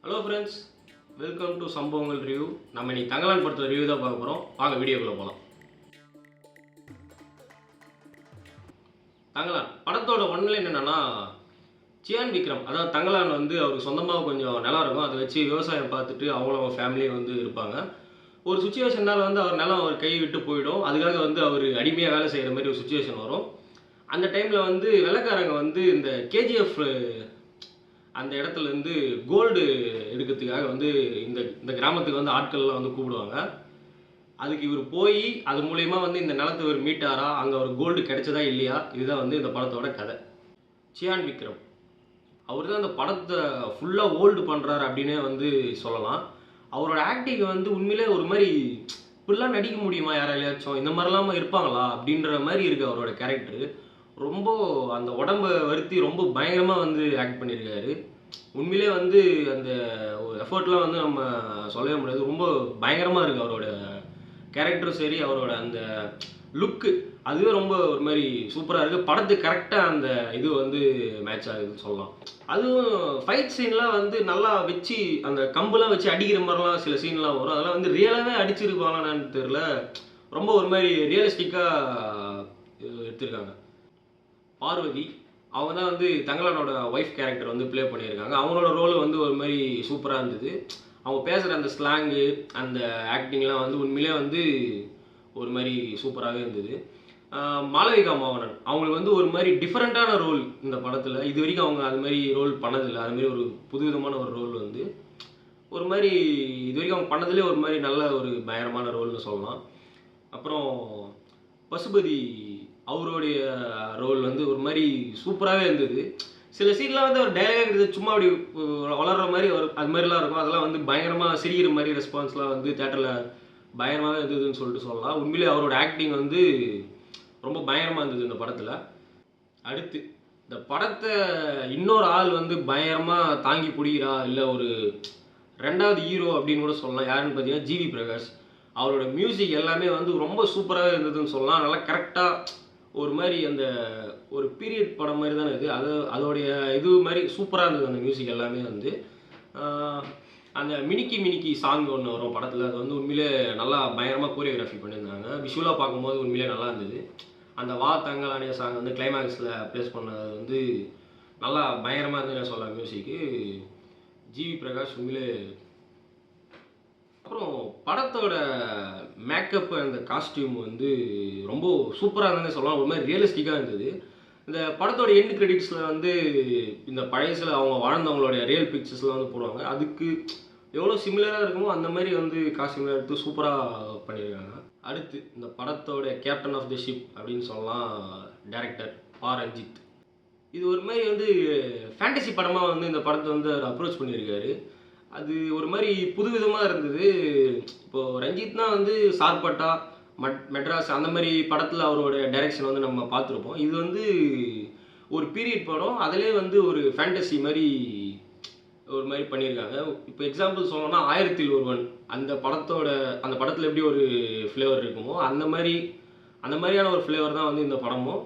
Hello friends, welcome to சம்பவங்கள் review. நம்ம இன்னைக்கு தங்கலான் படத்தில் ரிவ்யூ தான் பார்க்க போகிறோம். வாங்க வீடியோக்குள்ளே போகலாம். தங்கலான் படத்தோட ஒன்லைன் என்னென்னா, சியான் விக்ரம் அதாவது தங்கலான் வந்து அவருக்கு சொந்தமாக கொஞ்சம் நிலம் இருக்கும். அதை வச்சு விவசாயம் பார்த்துட்டு அவங்களும் அவங்க ஃபேமிலியும் வந்து இருப்பாங்க. ஒரு சுச்சுவேஷனால் வந்து அவர் நிலம் அவர் கை விட்டு போயிடும். அதுக்காக வந்து அவர் அடிமையாக வேலை செய்கிற மாதிரி ஒரு சுச்சுவேஷன் வரும். அந்த டைமில் வந்து வெள்ளைக்காரங்க வந்து இந்த கேஜிஎஃப் அந்த இடத்துலேருந்து கோல்டு எடுக்கிறதுக்காக வந்து இந்த இந்த கிராமத்துக்கு வந்து ஆட்கள்லாம் வந்து கூப்பிடுவாங்க. அதுக்கு இவர் போய் அது மூலயமா வந்து இந்த நிலத்தை இவர் மீட்டாரா, அங்கே ஒரு கோல்டு கிடைச்சதா இல்லையா, இதுதான் வந்து இந்த படத்தோட கதை. சியான் விக்ரம் அவர் தான் அந்த படத்தை ஃபுல்லாக ஹோல்டு பண்ணுறாரு அப்படின்னே வந்து சொல்லலாம். அவரோட ஆக்டிங் வந்து உண்மையிலே ஒரு மாதிரி இப்படிலாம் நடிக்க முடியுமா யாராலையாச்சும், இந்த மாதிரிலாம் இருப்பாங்களா அப்படின்ற மாதிரி இருக்குது அவரோட கேரக்டரு. ரொம்ப அந்த உடம்பை வருத்தி ரொம்ப பயங்கரமாக வந்து ஆக்ட் பண்ணியிருக்காரு. உண்மையிலே வந்து அந்த ஒரு எஃபர்ட்லாம் வந்து நம்ம சொல்லவே முடியாது. ரொம்ப பயங்கரமாக இருக்குது அவரோட கேரக்டரும் சரி, அவரோட அந்த லுக்கு அதுவே ரொம்ப ஒரு மாதிரி சூப்பராக இருக்குது. படத்துக்கு கரெக்டாக அந்த இது வந்து மேட்ச் ஆகுதுன்னு சொல்லலாம். அதுவும் ஃபைட் சீன்லாம் வந்து நல்லா வச்சு அந்த கம்புலாம் வச்சு அடிக்கிற மாதிரிலாம் சில சீன்லாம் வரும். அதெல்லாம் வந்து ரியலாகவே அடிச்சிருப்பாங்களான்னு தெரில. ரொம்ப ஒரு மாதிரி ரியலிஸ்டிக்காக எடுத்திருக்காங்க. பார்வதி அவங்க தான் வந்து தங்கலானோட ஒய்ஃப் கேரக்டர் வந்து ப்ளே பண்ணியிருக்காங்க. அவங்களோட ரோல் வந்து ஒரு மாதிரி சூப்பராக இருந்தது. அவங்க பேசுகிற அந்த ஸ்லாங்கு, அந்த ஆக்டிங்லாம் வந்து உண்மையிலே வந்து ஒரு மாதிரி சூப்பராகவே இருந்தது. மாளவிகா மோகனன் அவங்களுக்கு வந்து ஒரு மாதிரி டிஃப்ரெண்ட்டான ரோல் இந்த படத்தில். இது வரைக்கும் அவங்க அது மாதிரி ரோல் பண்ணதில்லை. அதுமாரி ஒரு புதுவிதமான ஒரு ரோல் வந்து ஒரு மாதிரி இது வரைக்கும் அவங்க பண்ணதுலேயே ஒரு மாதிரி நல்ல ஒரு பயங்கரமான ரோல்னு சொல்லலாம். அப்புறம் பசுபதி அவருடைய ரோல் வந்து ஒரு மாதிரி சூப்பராகவே இருந்தது. சில சீன்லாம் வந்து அவர் டைலாக் எடுத்து சும்மா அப்படி வளர்கிற மாதிரி ஒரு அது மாதிரிலாம் இருக்கும். அதெல்லாம் வந்து பயங்கரமாக சிரிக்கிற மாதிரி ரெஸ்பான்ஸ்லாம் வந்து தேட்டரில் பயங்கரமாகவே இருந்ததுன்னு சொல்லிட்டு சொல்லலாம். உண்மையிலே அவரோட ஆக்டிங் வந்து ரொம்ப பயங்கரமாக இருந்தது இந்த படத்தில். அடுத்து இந்த படத்தை இன்னொரு ஆள் வந்து பயங்கரமாக தாங்கி பிடிக்கிறா, இல்லை ஒரு ரெண்டாவது ஹீரோ அப்படின்னு கூட சொல்லலாம். யாருன்னு பார்த்தீங்கன்னா ஜிவி பிரகாஷ். அவரோட மியூசிக் எல்லாமே வந்து ரொம்ப சூப்பராகவே இருந்ததுன்னு சொல்லலாம். நல்லா கரெக்டாக ஒரு மாதிரி அந்த ஒரு பீரியட் படம் மாதிரி தானே இது. அதோடைய இது மாதிரி சூப்பராக இருந்தது அந்த மியூசிக் எல்லாமே வந்து. அந்த மினிக்கி மினிக்கி சாங் ஒன்று வரும் படத்தில். அது வந்து உண்மையிலே நல்லா பயங்கரமாக கோரியோகிராஃபி பண்ணியிருந்தாங்க. விஷுவலாக பார்க்கும்போது உண்மையிலே நல்லா இருந்தது. அந்த வா தங்கலானே சாங் வந்து கிளைமேக்ஸில் ப்ளேஸ் பண்ணது வந்து நல்லா பயங்கரமாக இருந்ததுன்னு சொல்லலாம் மியூசிக்கு. ஜிவி பிரகாஷ் உண்மையிலே. அப்புறம் படத்தோட மேக்கப் அந்த காஸ்டியூம் வந்து ரொம்ப சூப்பராக இருந்ததுன்னு சொல்லலாம். ஒரு மாதிரி ரியலிஸ்டிக்காக இருந்தது. இந்த படத்தோட எண்ட் கிரெடிட்ஸில் வந்து இந்த பழையசில் அவங்க வாழ்ந்தவங்களுடைய ரியல் பிக்சர்ஸ்லாம் வந்து போடுவாங்க. அதுக்கு எவ்வளோ சிமிலராக இருக்குமோ அந்த மாதிரி வந்து காஸ்டியூம்லாம் எடுத்து சூப்பராக பண்ணியிருக்காங்க. அடுத்து இந்த படத்தோட கேப்டன் ஆஃப் தி ஷிப் அப்படின்னு சொல்லலாம் டைரக்டர் பா ரஞ்சித். இது ஒரு மாதிரி வந்து ஃபேண்டசி படமாக வந்து இந்த படத்தை வந்து அவர் அப்ரோச் பண்ணியிருக்காரு. அது ஒரு மாதிரி புதுவிதமாக இருந்தது. இப்போது ரஞ்சித்னா வந்து சார்பட்டா, மெட்ராஸ் அந்த மாதிரி படத்தில் அவரோட டைரக்ஷன் வந்து நம்ம பார்த்துருப்போம். இது வந்து ஒரு பீரியட் படம், அதிலே வந்து ஒரு ஃபேண்டசி மாதிரி ஒரு மாதிரி பண்ணியிருக்காங்க. இப்போ எக்ஸாம்பிள் சொல்லணும்னா 1000ல் ஒருவன் அந்த படத்தில் எப்படி ஒரு ஃப்ளேவர் இருக்குமோ அந்த மாதிரியான ஒரு ஃப்ளேவர் தான் வந்து இந்த படமும்.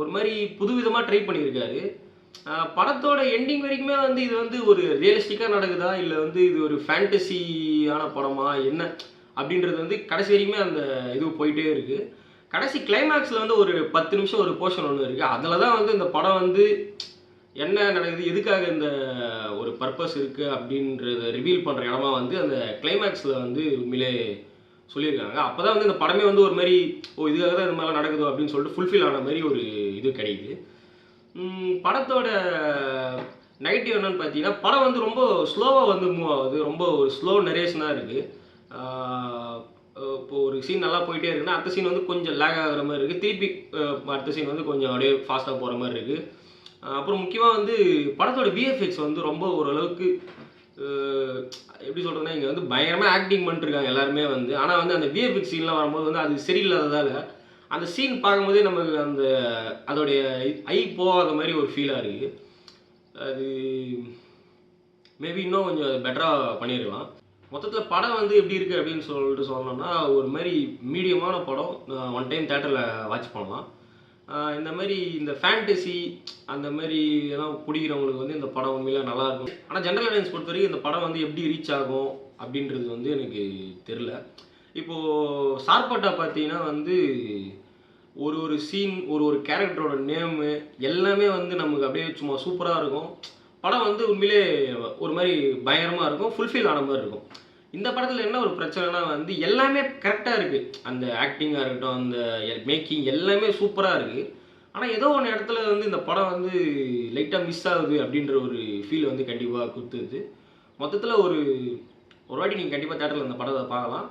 ஒரு மாதிரி புதுவிதமாக ட்ரை பண்ணியிருக்காரு. படத்தோட எண்டிங் வரைக்குமே வந்து இது வந்து ஒரு ரியலிஸ்டிக்காக நடக்குதா, இல்லை வந்து இது ஒரு ஃபேண்டசியான படமா என்ன அப்படின்றது வந்து கடைசி வரைக்குமே அந்த இது போயிட்டே இருக்குது. கடைசி கிளைமேக்ஸில் வந்து ஒரு 10 நிமிஷம் ஒரு போர்ஷன் ஒன்று இருக்குது. அதில் தான் வந்து இந்த படம் வந்து என்ன நடக்குது, எதுக்காக இந்த ஒரு பர்பஸ் இருக்குது அப்படின்றத ரிவீல் பண்ணுற இடமா வந்து அந்த கிளைமேக்ஸில் வந்து உண்மையிலே சொல்லியிருக்காங்க. அப்போ தான் வந்து இந்த படமே வந்து ஒரு மாதிரி இதுக்காக தான் இந்த மாதிரிலாம் நடக்குதோ அப்படின்னு சொல்லிட்டு ஃபுல்ஃபில் ஆன மாதிரி ஒரு இது கிடைக்குது. படத்தோட நெகட்டிவ் என்னன்னு பார்த்தீங்கன்னா, படம் வந்து ரொம்ப ஸ்லோவாக வந்து மூவ் ஆகுது. ரொம்ப ஒரு ஸ்லோ நரேஷனாக இருக்குது. இப்போ ஒரு சீன் நல்லா போயிட்டே இருக்குன்னா அடுத்த சீன் வந்து கொஞ்சம் லேக் ஆகிற மாதிரி இருக்குது. திருப்பி அடுத்த சீன் வந்து கொஞ்சம் அப்படியே ஃபாஸ்ட்டாக போகிற மாதிரி இருக்குது. அப்புறம் முக்கியமாக வந்து படத்தோட விஎஃப்எக்ஸ் வந்து ரொம்ப ஓரளவுக்கு எப்படி சொல்கிறதுனா, இங்கே வந்து பயங்கரமாக ஆக்டிங் பண்ணிட்டுருக்காங்க எல்லாருமே வந்து. ஆனால் வந்து அந்த விஎஃப்எக்ஸ் சீன்லாம் வரும்போது வந்து அது சரியில்லாததால் அந்த சீன் பார்க்கும்போதே நமக்கு அந்த அதோடைய ஐ போகாத மாதிரி ஒரு ஃபீலாக இருக்குது. அது மேபி இன்னும் கொஞ்சம் பெட்டராக பண்ணியிருக்கலாம். மொத்தத்தில் படம் வந்து எப்படி இருக்குது அப்படின்னு சொல்லிட்டு சொல்லணும்னா, ஒரு மாதிரி மீடியமான படம். ஒன் டைம் தேட்டரில் வாட்ச் பண்ணலாம். இந்த மாதிரி இந்த ஃபேண்டசி அந்த மாதிரி எல்லாம் பிடிக்கிறவங்களுக்கு வந்து இந்த படம் உண்மையில நல்லாயிருக்கும். ஆனால் ஜென்ரல் ஆடியன்ஸ் பொறுத்த வரைக்கும் இந்த படம் வந்து எப்படி ரீச் ஆகும் அப்படின்றது வந்து எனக்கு தெரில. இப்போது சார்பாட்டா பார்த்தீங்கன்னா வந்து ஒரு ஒரு சீன் ஒரு ஒரு கேரக்டரோட நேமு எல்லாமே வந்து நமக்கு அப்படியே சும்மா சூப்பராக இருக்கும். படம் வந்து உண்மையிலே ஒரு மாதிரி பயங்கரமாக இருக்கும், ஃபுல்ஃபில் ஆன மாதிரி இருக்கும். இந்த படத்தில் என்ன ஒரு பிரச்சனைனா வந்து எல்லாமே கரெக்டாக இருக்குது. அந்த ஆக்டிங்காக இருக்கட்டும், அந்த மேக்கிங் எல்லாமே சூப்பராக இருக்குது. ஆனால் ஏதோ ஒன்று இடத்துல வந்து இந்த படம் வந்து லைட்டாக மிஸ் ஆகுது அப்படின்ற ஒரு ஃபீல் வந்து கண்டிப்பாக கொடுத்துருது. மொத்தத்தில் ஒரு ஒரு வாட்டி நீங்கள் கண்டிப்பாக தேட்டரில் இந்த படத்தை பார்க்கலாம்.